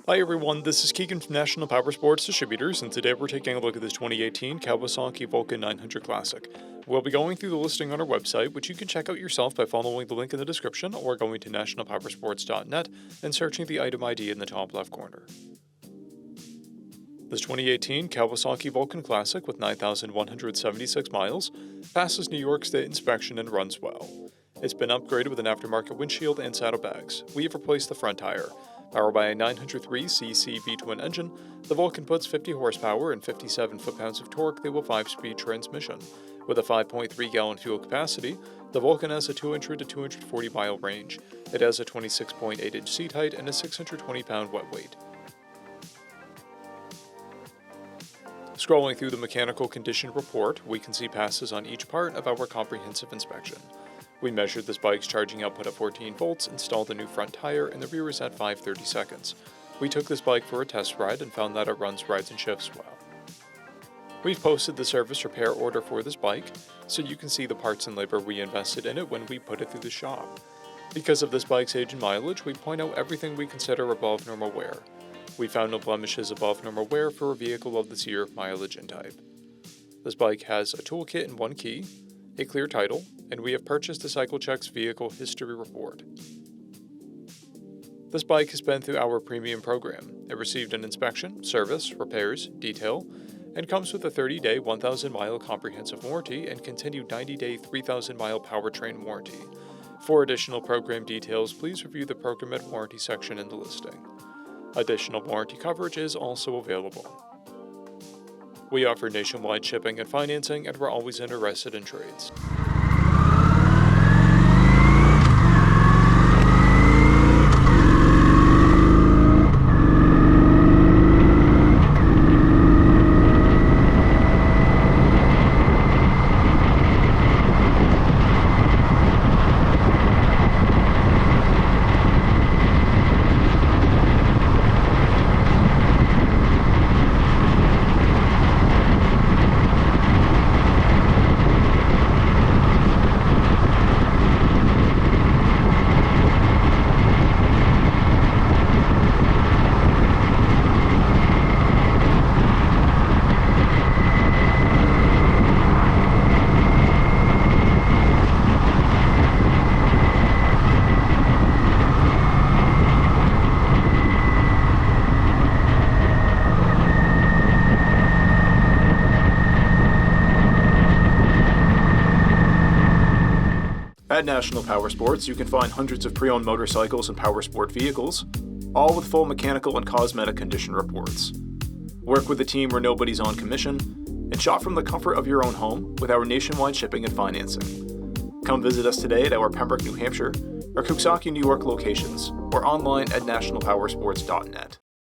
Hi everyone, this is Keegan from National Powersports Distributors, and today we're taking a look at this 2018 Kawasaki VULCAN 900 Classic. We'll be going through the listing on our website, which you can check out yourself by following the link in the description or going to nationalpowersports.net and searching the item ID in the top left corner. This 2018 Kawasaki VULCAN Classic with 9,176 miles passes New York State inspection and runs well. It's been upgraded with an aftermarket windshield and saddlebags. We have replaced the front tire. Powered by a 903cc V-twin engine, the Vulcan puts 50 horsepower and 57 foot-pounds of torque through a 5-speed transmission. With a 5.3-gallon fuel capacity, the Vulcan has a 200 to 240-mile range. It has a 26.8-inch seat height and a 620-pound wet weight. Scrolling through the mechanical condition report, we can see passes on each part of our comprehensive inspection. We measured this bike's charging output at 14 volts, installed a new front tire, and the rear is at 5:30 seconds. We took this bike for a test ride and found that it runs rides and shifts well. We've posted the service repair order for this bike, so you can see the parts and labor we invested in it when we put it through the shop. Because of this bike's age and mileage, we point out everything we consider above normal wear. We found no blemishes above normal wear for a vehicle of this year, mileage, and type. This bike has a toolkit and one key, a clear title, and we have purchased a CycleCheck's vehicle history report. This bike has been through our premium program. It received an inspection, service, repairs, detail, and comes with a 30-day 1,000-mile comprehensive warranty and continued 90-day 3,000-mile powertrain warranty. For additional program details, please review the Program and Warranty section in the listing. Additional warranty coverage is also available. We offer nationwide shipping and financing, and we're always interested in trades. At National Powersports, you can find hundreds of pre-owned motorcycles and powersport vehicles, all with full mechanical and cosmetic condition reports. Work with a team where nobody's on commission, and shop from the comfort of your own home with our nationwide shipping and financing. Come visit us today at our Pembroke, New Hampshire, or KAWASAKI, New York locations, or online at nationalpowersports.net.